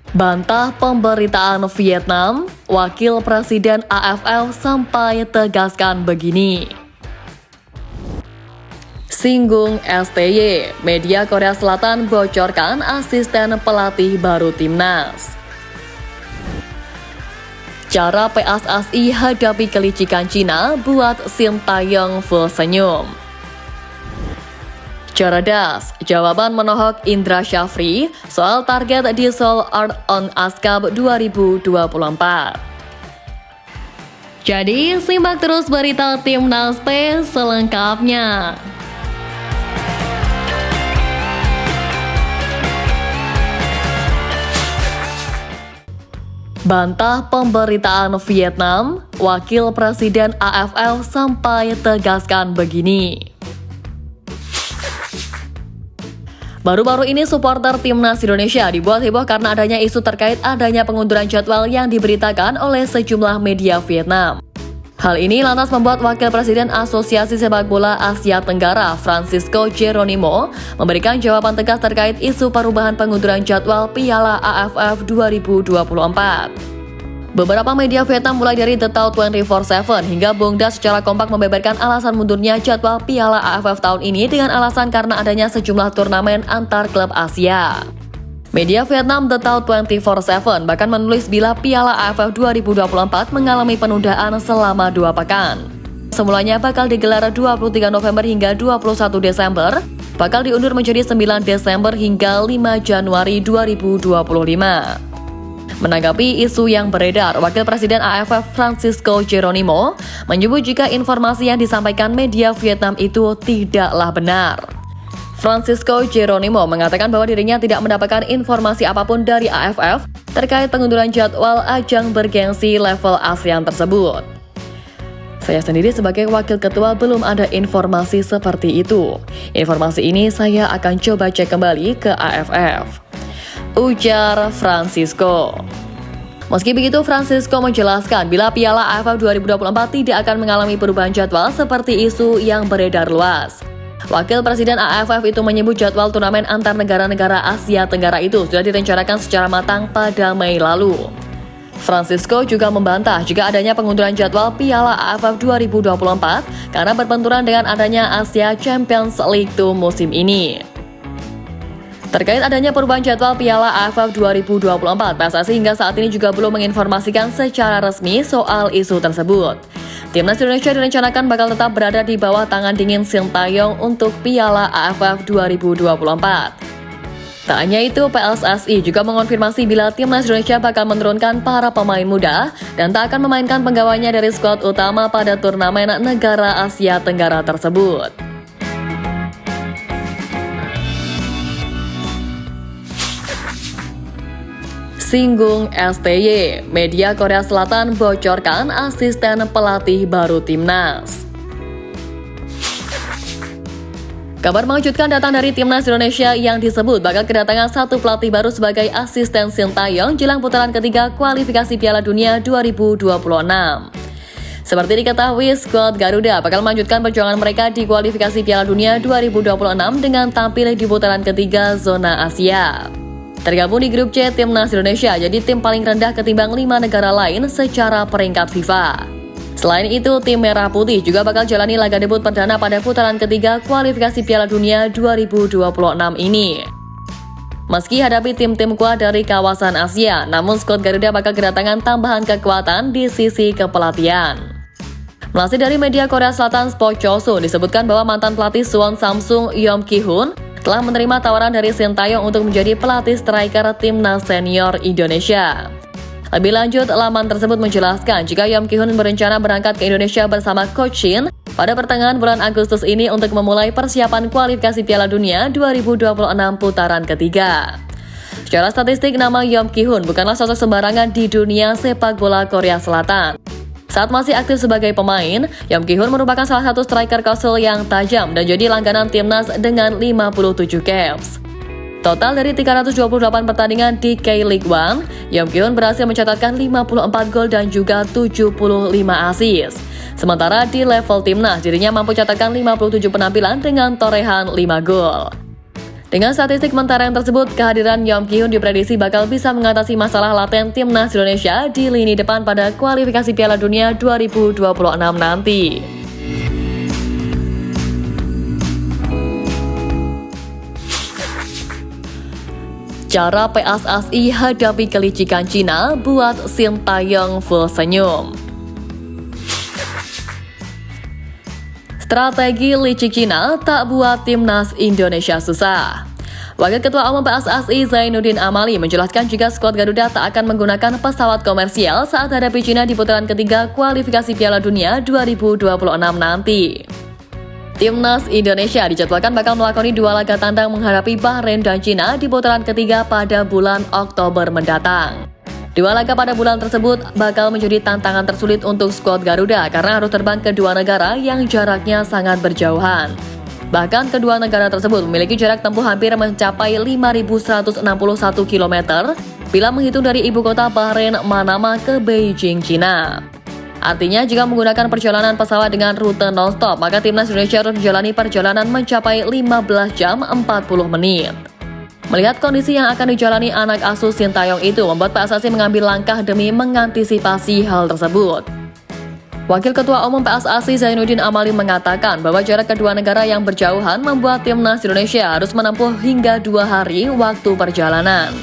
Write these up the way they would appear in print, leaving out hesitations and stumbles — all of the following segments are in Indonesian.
Bantah pemberitaan Vietnam, Wakil Presiden AFF sampai tegaskan begini. Singgung STY, media Korea Selatan bocorkan asisten pelatih baru timnas. Cara PSSI hadapi kelicikan Cina buat Sintayong full senyum. Cerdas, jawaban menohok Indra Syafri soal target di Seoul Art on ASCAP 2024. Jadi, simak terus berita Timnas P selengkapnya. Bantah pemberitaan Vietnam, Wakil Presiden AFF sampai tegaskan begini. Baru-baru ini supporter Timnas Indonesia dibuat heboh karena adanya isu terkait adanya pengunduran jadwal yang diberitakan oleh sejumlah media Vietnam. Hal ini lantas membuat Wakil Presiden Asosiasi Sepak Bola Asia Tenggara, Francisco Geronimo, memberikan jawaban tegas terkait isu perubahan pengunduran jadwal Piala AFF 2024. Beberapa media Vietnam mulai dari The Tao 24/7 hingga Bongda secara kompak membeberkan alasan mundurnya jadwal Piala AFF tahun ini dengan alasan karena adanya sejumlah turnamen antar klub Asia. Media Vietnam The Tao 24/7 bahkan menulis bila Piala AFF 2024 mengalami penundaan selama 2 pekan. Semulanya bakal digelar 23 November hingga 21 Desember, bakal diundur menjadi 9 Desember hingga 5 Januari 2025. Menanggapi isu yang beredar, Wakil Presiden AFF Francisco Geronimo menyebut jika informasi yang disampaikan media Vietnam itu tidaklah benar. Francisco Geronimo mengatakan bahwa dirinya tidak mendapatkan informasi apapun dari AFF terkait pengunduran jadwal ajang bergengsi level ASEAN tersebut. Saya sendiri sebagai wakil ketua belum ada informasi seperti itu. Informasi ini saya akan coba cek kembali ke AFF, ujar Francisco. Meski begitu, Francisco menjelaskan bila Piala AFF 2024 tidak akan mengalami perubahan jadwal seperti isu yang beredar luas. Wakil Presiden AFF itu menyebut jadwal turnamen antar negara-negara Asia Tenggara itu sudah direncanakan secara matang pada Mei lalu. Francisco juga membantah jika adanya pengunduran jadwal Piala AFF 2024 karena berbenturan dengan adanya Asia Champions League 2 musim ini. Terkait adanya perubahan jadwal Piala AFF 2024, PSSI hingga saat ini juga belum menginformasikan secara resmi soal isu tersebut. Timnas Indonesia direncanakan bakal tetap berada di bawah tangan dingin Sintayong untuk Piala AFF 2024. Tak hanya itu, PSSI juga mengonfirmasi bila Timnas Indonesia bakal menurunkan para pemain muda dan tak akan memainkan penggawanya dari skuad utama pada turnamen negara Asia Tenggara tersebut. Singgung STY, media Korea Selatan bocorkan asisten pelatih baru timnas. Kabar mengejutkan datang dari Timnas Indonesia yang disebut bakal kedatangan satu pelatih baru sebagai asisten Sintayong jelang putaran ketiga kualifikasi Piala Dunia 2026. Seperti diketahui, skuad Garuda bakal melanjutkan perjuangan mereka di kualifikasi Piala Dunia 2026 dengan tampil di putaran ketiga zona Asia. Tergabung di grup C, Timnas Indonesia jadi tim paling rendah ketimbang 5 negara lain secara peringkat FIFA. Selain itu, tim Merah Putih juga bakal jalani laga debut perdana pada putaran ketiga kualifikasi Piala Dunia 2026 ini. Meski hadapi tim-tim kuat dari kawasan Asia, namun skuad Garuda bakal kedatangan tambahan kekuatan di sisi kepelatihan. Melansir dari media Korea Selatan Sport Chosun disebutkan bahwa mantan pelatih Suwon Samsung Yeom Ki-hun telah menerima tawaran dari Sintayong untuk menjadi pelatih striker Timnas Senior Indonesia. Lebih lanjut, laman tersebut menjelaskan jika Yeom Ki-hun berencana berangkat ke Indonesia bersama Coach Shin pada pertengahan bulan Agustus ini untuk memulai persiapan kualifikasi Piala Dunia 2026 putaran ketiga. Secara statistik, nama Yeom Ki-hun bukanlah sosok sembarangan di dunia sepak bola Korea Selatan. Saat masih aktif sebagai pemain, Yeom Ki-hun merupakan salah satu striker Kosul yang tajam dan jadi langganan timnas dengan 57 caps. Total dari 328 pertandingan di K-League One, Yeom Ki-hun berhasil mencatatkan 54 gol dan juga 75 assist. Sementara di level timnas, dirinya mampu catatkan 57 penampilan dengan torehan 5 gol. Dengan statistik mentara yang tersebut, kehadiran Yeom Ki-hun diprediksi bakal bisa mengatasi masalah laten timnas Indonesia di lini depan pada kualifikasi Piala Dunia 2026 nanti. Cara PSSI hadapi kelicikan Cina buat Sintayong full senyum. Strategi licik Cina tak buat timnas Indonesia susah. Wakil Ketua Umum PSSI Zainuddin Amali menjelaskan jika skuad Garuda tak akan menggunakan pesawat komersial saat hadapi Cina di putaran ketiga kualifikasi Piala Dunia 2026 nanti. Timnas Indonesia dijadwalkan bakal melakoni 2 laga tandang menghadapi Bahrain dan Cina di putaran ketiga pada bulan Oktober mendatang. 2 laga pada bulan tersebut bakal menjadi tantangan tersulit untuk skuad Garuda karena harus terbang ke 2 negara yang jaraknya sangat berjauhan. Bahkan kedua negara tersebut memiliki jarak tempuh hampir mencapai 5.161 km bila menghitung dari ibu kota Bahrain Manama ke Beijing, Cina. Artinya jika menggunakan perjalanan pesawat dengan rute non-stop, maka timnas Indonesia harus menjalani perjalanan mencapai 15 jam 40 menit. Melihat kondisi yang akan dijalani anak asuh Sintayong itu membuat PSSI mengambil langkah demi mengantisipasi hal tersebut. Wakil Ketua Umum PSSI Zainuddin Amali mengatakan bahwa jarak kedua negara yang berjauhan membuat timnas Indonesia harus menempuh hingga 2 hari waktu perjalanan.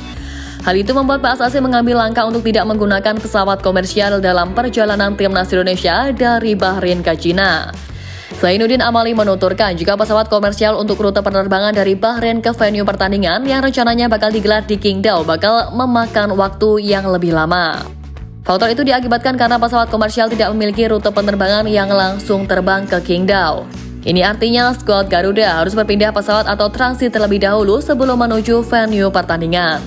Hal itu membuat PSSI mengambil langkah untuk tidak menggunakan pesawat komersial dalam perjalanan timnas Indonesia dari Bahrain ke Cina. Zainuddin Amali menuturkan jika pesawat komersial untuk rute penerbangan dari Bahrain ke venue pertandingan yang rencananya bakal digelar di Qingdao bakal memakan waktu yang lebih lama. Faktor itu diakibatkan karena pesawat komersial tidak memiliki rute penerbangan yang langsung terbang ke Qingdao. Ini artinya skuad Garuda harus berpindah pesawat atau transit terlebih dahulu sebelum menuju venue pertandingan.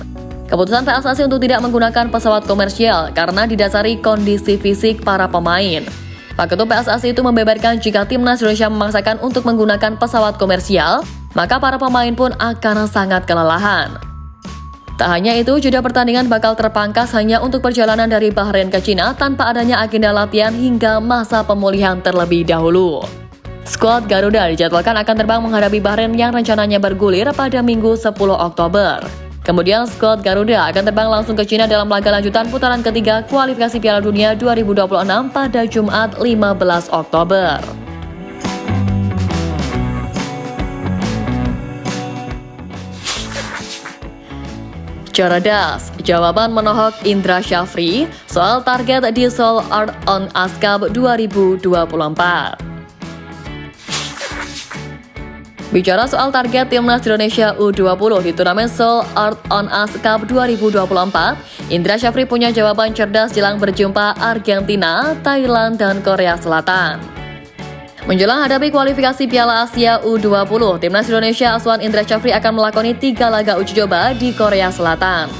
Keputusan PSSI untuk tidak menggunakan pesawat komersial karena didasari kondisi fisik para pemain. Pak Ketua PSSI itu membeberkan jika timnas Indonesia memaksakan untuk menggunakan pesawat komersial, maka para pemain pun akan sangat kelelahan. Tak hanya itu, jeda pertandingan bakal terpangkas hanya untuk perjalanan dari Bahrain ke Cina tanpa adanya agenda latihan hingga masa pemulihan terlebih dahulu. Skuad Garuda dijadwalkan akan terbang menghadapi Bahrain yang rencananya bergulir pada Minggu 10 Oktober. Kemudian skuad Garuda akan terbang langsung ke Cina dalam laga lanjutan putaran ketiga kualifikasi Piala Dunia 2026 pada Jumat 15 Oktober. Cerdas, jawaban menohok Indra Syafri soal target di Seoul Art on Ice Cup 2024. Bicara soal target timnas Indonesia U20 di turnamen Seoul Art on Ice Cup 2024, Indra Syafri punya jawaban cerdas jelang berjumpa Argentina, Thailand, dan Korea Selatan. Menjelang hadapi kualifikasi Piala Asia U20, timnas Indonesia asuhan Indra Syafri akan melakoni 3 laga uji coba di Korea Selatan.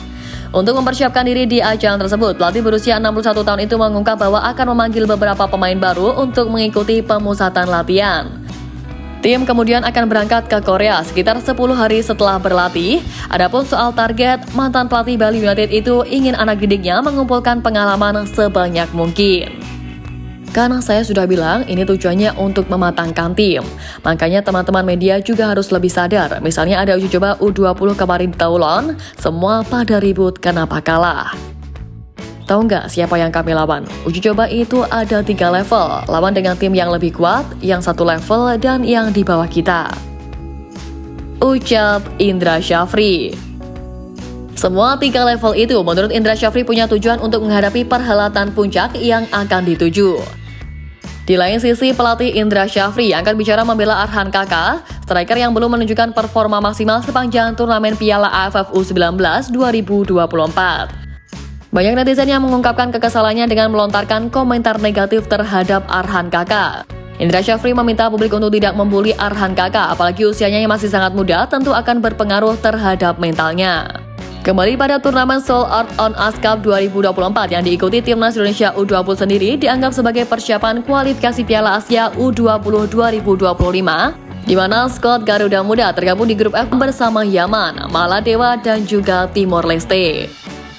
Untuk mempersiapkan diri di ajang tersebut, pelatih berusia 61 tahun itu mengungkap bahwa akan memanggil beberapa pemain baru untuk mengikuti pemusatan latihan. Tim kemudian akan berangkat ke Korea sekitar 10 hari setelah berlatih. Adapun soal target, mantan pelatih Bali United itu ingin anak didiknya mengumpulkan pengalaman sebanyak mungkin. Karena saya sudah bilang, ini tujuannya untuk mematangkan tim. Makanya teman-teman media juga harus lebih sadar. Misalnya ada uji coba U20 kemarin di Toulon, semua pada ribut kenapa kalah. Tahu nggak siapa yang kami lawan? Uji coba itu ada 3 level, lawan dengan tim yang lebih kuat, yang 1 level, dan yang di bawah kita. Ucap Indra Syafri. Semua 3 level itu menurut Indra Syafri punya tujuan untuk menghadapi perhelatan puncak yang akan dituju. Di lain sisi, pelatih Indra Syafri akan bicara membela Arhan Kaka, striker yang belum menunjukkan performa maksimal sepanjang turnamen Piala AFF U19 2024. Banyak netizen yang mengungkapkan kekesalannya dengan melontarkan komentar negatif terhadap Arhan Kaka. Indra Syafri meminta publik untuk tidak membuli Arhan Kaka, apalagi usianya yang masih sangat muda tentu akan berpengaruh terhadap mentalnya. Kembali pada turnamen Seoul Art on Ice Cup 2024 yang diikuti timnas Indonesia U20 sendiri dianggap sebagai persiapan kualifikasi Piala Asia U20 2025, di mana skuad Garuda Muda tergabung di grup F bersama Yaman, Maladewa, dan juga Timor Leste.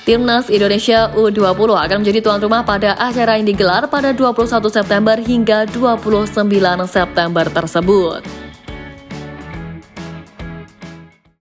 Timnas Indonesia U20 akan menjadi tuan rumah pada acara yang digelar pada 21 September hingga 29 September tersebut.